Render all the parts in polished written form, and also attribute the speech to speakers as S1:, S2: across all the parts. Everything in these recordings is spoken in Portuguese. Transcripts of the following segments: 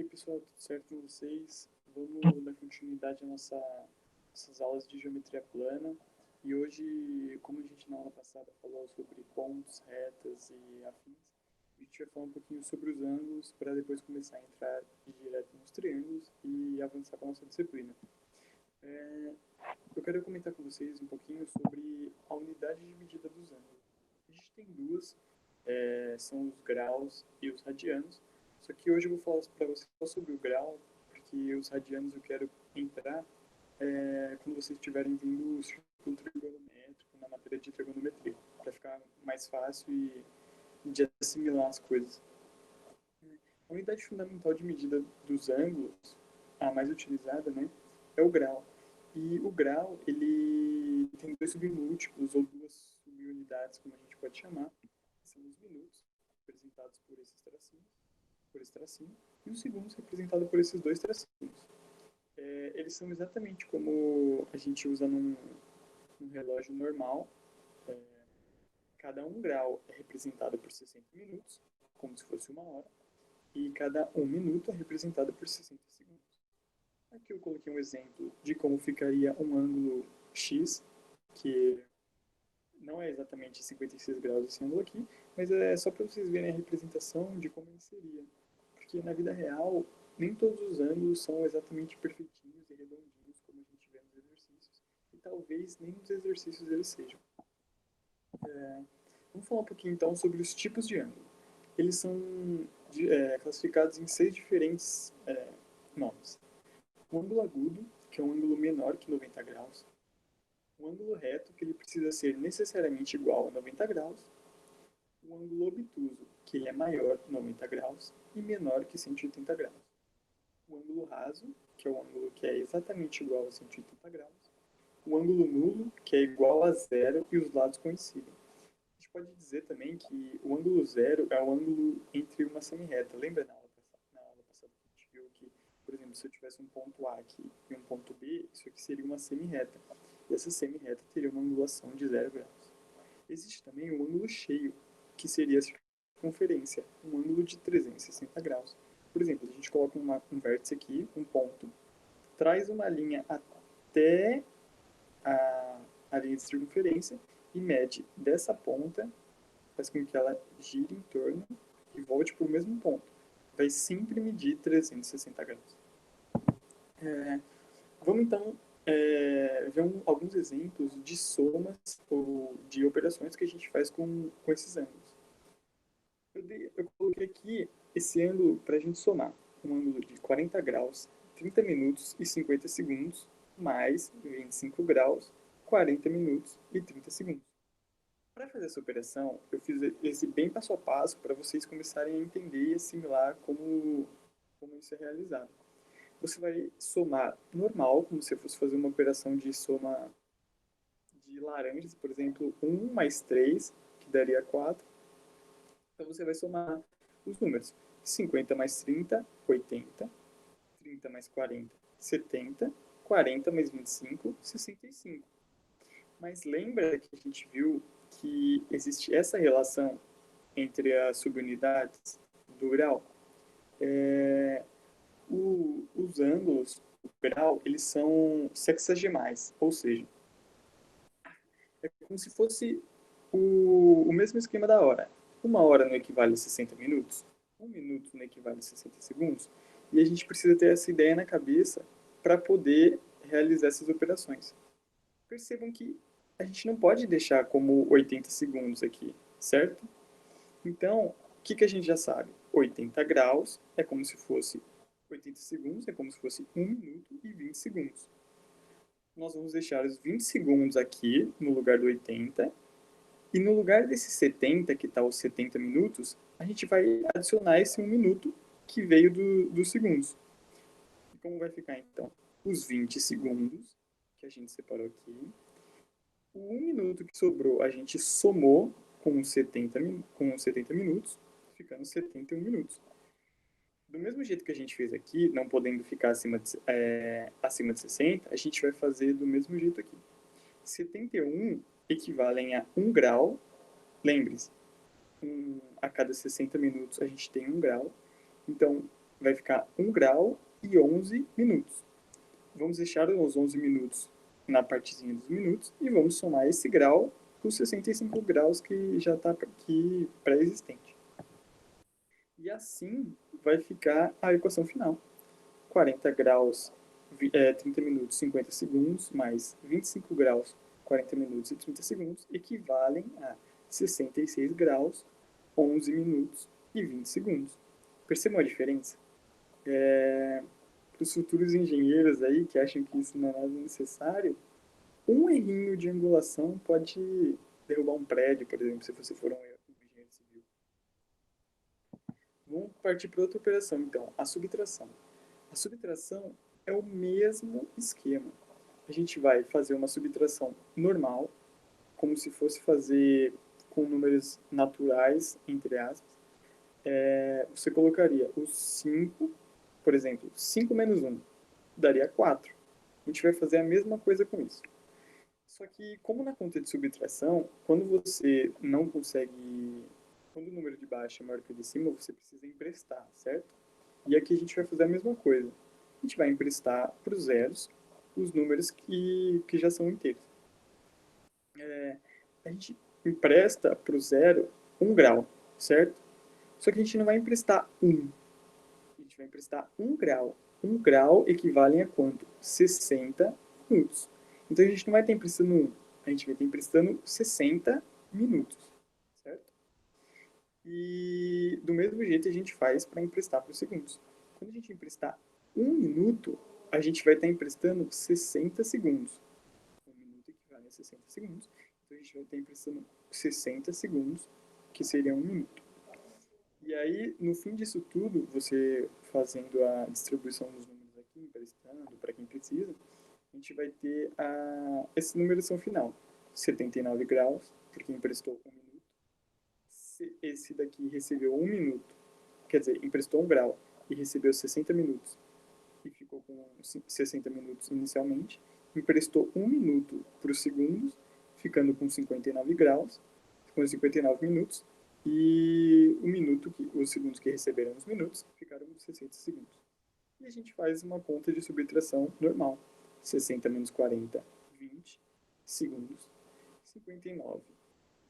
S1: pessoal, tudo certo com vocês? Vamos dar continuidade às nossas aulas de geometria plana. E hoje, como a gente na aula passada falou sobre pontos, retas e afins, a gente vai falar um pouquinho sobre os ângulos para depois começar a entrar direto nos triângulos e avançar com a nossa disciplina. Eu quero comentar com vocês um pouquinho sobre a unidade de medida dos ângulos. A gente tem duas, são os graus e os radianos. Só que hoje eu vou falar para vocês só sobre o grau, porque os radianos eu quero entrar quando vocês estiverem vendo o círculo trigonométrico na matéria de trigonometria, para ficar mais fácil e de assimilar as coisas. A unidade fundamental de medida dos ângulos, a mais utilizada, né, é o grau. E o grau, ele tem dois submúltiplos, ou duas subunidades, como a gente pode chamar, que são os minutos, representados por esses tracinhos, por esse tracinho, e os segundos, representados por esses dois tracinhos. Eles são exatamente como a gente usa num relógio normal. Cada um grau é representado por 60 minutos, como se fosse uma hora, e cada um minuto é representado por 60 segundos. Aqui eu coloquei um exemplo de como ficaria um ângulo X, que não é exatamente 56 graus esse ângulo aqui, mas é só para vocês verem a representação de como ele seria. Porque na vida real, nem todos os ângulos são exatamente perfeitinhos e redondinhos, como a gente vê nos exercícios, e talvez nem nos exercícios eles sejam. Vamos falar um pouquinho então sobre os tipos de ângulo. Eles são classificados em 6 diferentes nomes. O ângulo agudo, que é um ângulo menor que 90 graus. O ângulo reto, que ele precisa ser necessariamente igual a 90 graus. O ângulo obtuso, que ele é maior que 90 graus e menor que 180 graus. O ângulo raso, que é o ângulo que é exatamente igual a 180 graus. O ângulo nulo, que é igual a zero e os lados coincidem. A gente pode dizer também que o ângulo zero é o ângulo entre uma semirreta. Lembra na aula passada que a gente viu que, por exemplo, se eu tivesse um ponto A aqui e um ponto B, isso aqui seria uma semirreta. E essa semirreta teria uma angulação de 0 graus. Existe também o ângulo cheio, que seria a circunferência, um ângulo de 360 graus. Por exemplo, a gente coloca um vértice aqui, um ponto, traz uma linha até a linha de circunferência e mede dessa ponta, faz com que ela gire em torno e volte para o mesmo ponto. Vai sempre medir 360 graus. Vamos então ver alguns exemplos de somas ou de operações que a gente faz com esses ângulos. Eu coloquei aqui esse ângulo para a gente somar. Um ângulo de 40 graus, 30 minutos e 50 segundos, mais 25 graus, 40 minutos e 30 segundos. Para fazer essa operação, eu fiz esse bem passo a passo para vocês começarem a entender e assimilar como isso é realizado. Você vai somar normal, como se fosse fazer uma operação de soma de laranjas, por exemplo, 1 mais 3, que daria 4. Então você vai somar os números. 50 mais 30, 80. 30 mais 40, 70. 40 mais 25, 65. Mas lembra que a gente viu que existe essa relação entre as subunidades do grau? Os ângulos do grau, eles são sexagemais, ou seja, é como se fosse o mesmo esquema da hora. Uma hora não equivale a 60 minutos, um minuto não equivale a 60 segundos, e a gente precisa ter essa ideia na cabeça para poder realizar essas operações. Percebam que a gente não pode deixar como 80 segundos aqui, certo? Então, o que a gente já sabe? 80 graus é como se fosse 80 segundos, é como se fosse 1 minuto e 20 segundos. Nós vamos deixar os 20 segundos aqui no lugar do 80, e no lugar desses 70, que está os 70 minutos, a gente vai adicionar esse 1 minuto que veio dos segundos. E como vai ficar então? Os 20 segundos, que a gente separou aqui, o 1 minuto que sobrou a gente somou com os 70 minutos, ficando 71 minutos. Do mesmo jeito que a gente fez aqui, não podendo ficar acima de 60, a gente vai fazer do mesmo jeito aqui. 71 equivalem a 1 grau. Lembre-se, a cada 60 minutos a gente tem 1 grau. Então, vai ficar 1 grau e 11 minutos. Vamos deixar os 11 minutos na partezinha dos minutos e vamos somar esse grau com os 65 graus que já está aqui pré-existente. E assim vai ficar a equação final. 40 graus, 30 minutos, 50 segundos, mais 25 graus, 40 minutos e 30 segundos, equivalem a 66 graus, 11 minutos e 20 segundos. Percebam a diferença? Para os futuros engenheiros aí que acham que isso não é nada necessário, um errinho de angulação pode derrubar um prédio, por exemplo, se você for um engenheiro civil. Vamos partir para outra operação, então, a subtração. A subtração é o mesmo esquema. A gente vai fazer uma subtração normal, como se fosse fazer com números naturais, entre aspas. Você colocaria os 5, por exemplo, 5 menos 1 daria 4. A gente vai fazer a mesma coisa com isso. Só que, como na conta de subtração, quando você não consegue... Quando o número de baixo é maior que o de cima, você precisa emprestar, certo? E aqui a gente vai fazer a mesma coisa. A gente vai emprestar para os zeros os números que já são inteiros. A gente empresta para o zero 1 grau, certo? Só que a gente não vai emprestar 1. A gente vai emprestar 1 grau. 1 grau equivale a quanto? 60 minutos. Então a gente não vai estar emprestando 1. A gente vai estar emprestando 60 minutos, certo? E do mesmo jeito a gente faz para emprestar para os segundos. Quando a gente emprestar 1 minuto, a gente vai estar emprestando 60 segundos. 1 minuto equivale a 60 segundos. Então a gente vai estar emprestando 60 segundos, que seria 1 minuto. E aí, no fim disso tudo, você fazendo a distribuição dos números aqui, emprestando para quem precisa, a gente vai ter essa numeração final. 79 graus, porque emprestou 1 minuto. Esse daqui recebeu 1 minuto, quer dizer, emprestou 1 grau e recebeu 60 minutos, e ficou com 60 minutos inicialmente, emprestou 1 minuto para os segundos, ficando com 59 graus, com 59 minutos, e os segundos que receberam os minutos ficaram com 60 segundos. E a gente faz uma conta de subtração normal. 60 menos 40, 20 segundos. 59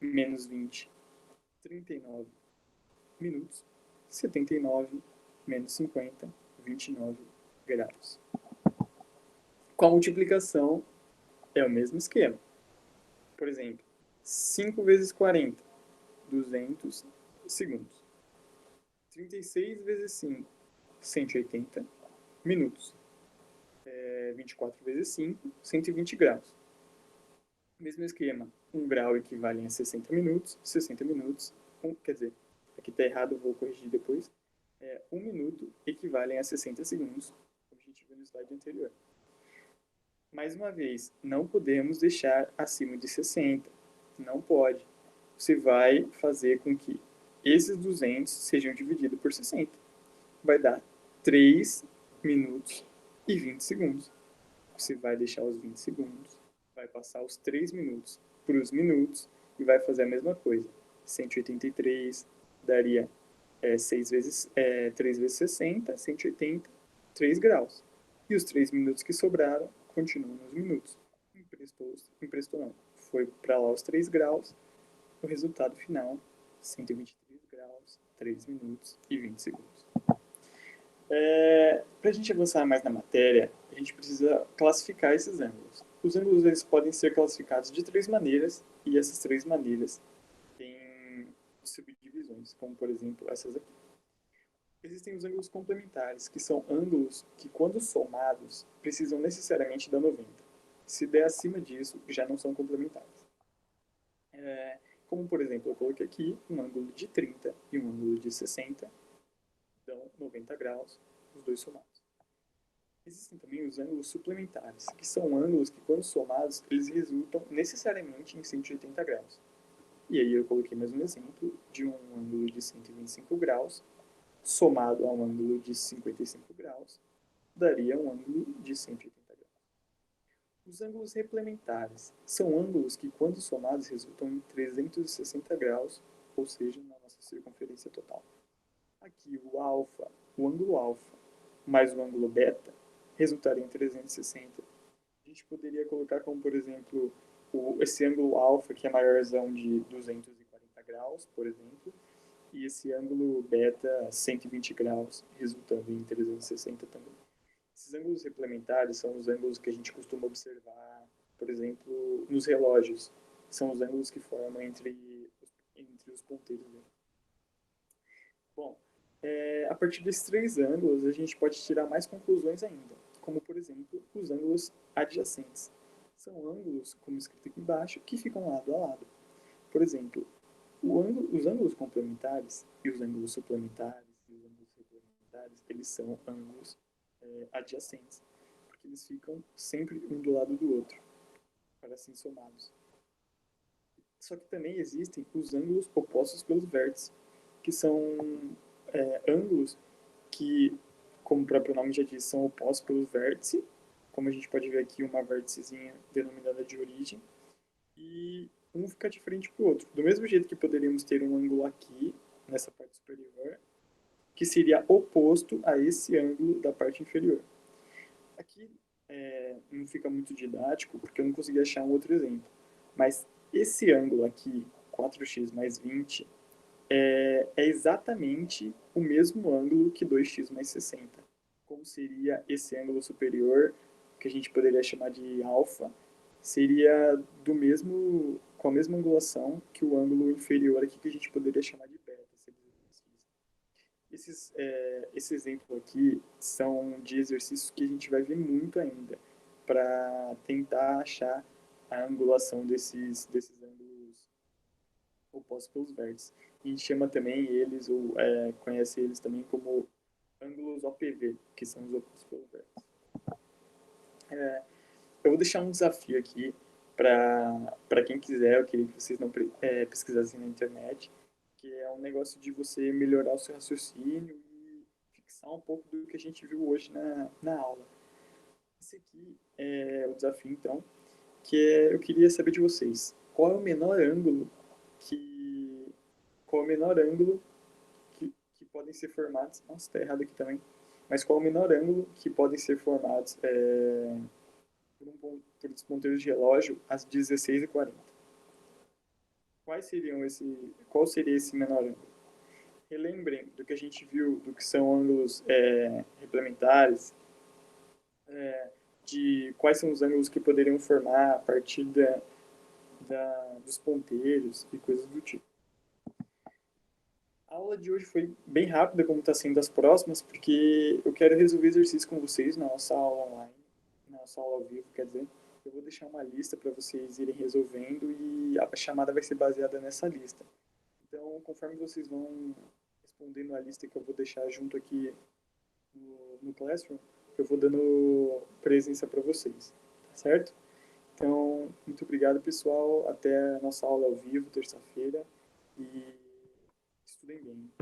S1: menos 20, 39 minutos. 79 menos 50, 29 graus. Com a multiplicação, é o mesmo esquema. Por exemplo, 5 vezes 40, 200 segundos. 36 vezes 5, 180 minutos. 24 vezes 5, 120 graus. Mesmo esquema, 1 grau equivale a 60 minutos, 60 minutos, quer dizer, aqui está errado, vou corrigir depois. 1 minuto equivale a 60 segundos, como a gente viu no slide anterior. Mais uma vez, não podemos deixar acima de 60, não pode. Você vai fazer com que esses 200 sejam divididos por 60. Vai dar 3 minutos e 20 segundos. Você vai deixar os 20 segundos, vai passar os 3 minutos para os minutos e vai fazer a mesma coisa. 183 daria 3 vezes 60, 180, 3 graus. E os 3 minutos que sobraram continuam nos minutos. Emprestou não. Foi para lá os 3 graus. O resultado final, 123 graus, 3 minutos e 20 segundos. Para a gente avançar mais na matéria, a gente precisa classificar esses ângulos. Os ângulos eles podem ser classificados de 3 maneiras, e essas 3 maneiras têm subdivisões, como por exemplo essas aqui. Existem os ângulos complementares, que são ângulos que, quando somados, precisam necessariamente dar 90. Se der acima disso, já não são complementares. Como, por exemplo, eu coloquei aqui um ângulo de 30 e um ângulo de 60, dão 90 graus, os dois somados. Existem também os ângulos suplementares, que são ângulos que, quando somados, eles resultam necessariamente em 180 graus. E aí eu coloquei mais um exemplo de um ângulo de 125 graus, somado a um ângulo de 55 graus, daria um ângulo de 180 graus. Os ângulos replementares são ângulos que, quando somados, resultam em 360 graus, ou seja, na nossa circunferência total. aqui o ângulo alfa mais o ângulo beta resultaria em 360. A gente poderia colocar como, por exemplo, esse ângulo alfa, que é maiorzão de 240 graus, por exemplo, e esse ângulo beta 120 graus, resultando em 360 também. Esses ângulos complementares são os ângulos que a gente costuma observar, por exemplo, nos relógios. São os ângulos que formam entre os ponteiros. Bom, a partir desses três ângulos, a gente pode tirar mais conclusões ainda, como, por exemplo, os ângulos adjacentes. São ângulos, como escrito aqui embaixo, que ficam lado a lado. Por exemplo, os ângulos complementares e os ângulos suplementares e os ângulos suplementares, eles são ângulos adjacentes, porque eles ficam sempre um do lado do outro, para assim somados. Só que também existem os ângulos opostos pelos vértices, que são ângulos que, como o próprio nome já diz, são opostos pelos vértices, como a gente pode ver aqui uma vérticezinha denominada de origem, e um fica de frente para o outro. Do mesmo jeito que poderíamos ter um ângulo aqui, nessa parte superior, que seria oposto a esse ângulo da parte inferior. Aqui não fica muito didático, porque eu não consegui achar um outro exemplo. Mas esse ângulo aqui, 4x mais 20, é exatamente o mesmo ângulo que 2x mais 60. Como seria esse ângulo superior, que a gente poderia chamar de alfa, seria com a mesma angulação que o ângulo inferior aqui, que a gente poderia chamar de beta. Esse exemplo aqui são de exercícios que a gente vai ver muito ainda, para tentar achar a angulação desses ângulos opostos pelos vértices. A gente chama também eles, ou conhece eles também como ângulos OPV, que são os opostos pelos vértices. Eu vou deixar um desafio aqui para quem quiser, eu queria que vocês não pesquisassem na internet, que é um negócio de você melhorar o seu raciocínio e fixar um pouco do que a gente viu hoje na aula. Esse aqui é o desafio, então, eu queria saber de vocês. Qual é o menor ângulo que podem ser formados... Nossa, está errado aqui também. Mas qual é o menor ângulo que podem ser formados por os ponteiros de relógio às 16h40? Qual seria esse menor ângulo? Relembrem do que a gente viu, do que são ângulos complementares, de quais são os ângulos que poderiam formar a partir dos ponteiros e coisas do tipo. A aula de hoje foi bem rápida, como está sendo as próximas, porque eu quero resolver exercícios com vocês na nossa aula online, na nossa aula ao vivo, quer dizer. Eu vou deixar uma lista para vocês irem resolvendo e a chamada vai ser baseada nessa lista. Então, conforme vocês vão respondendo a lista que eu vou deixar junto aqui no Classroom, eu vou dando presença para vocês, tá certo? Então, muito obrigado, pessoal. Até a nossa aula ao vivo, terça-feira. E estudem bem.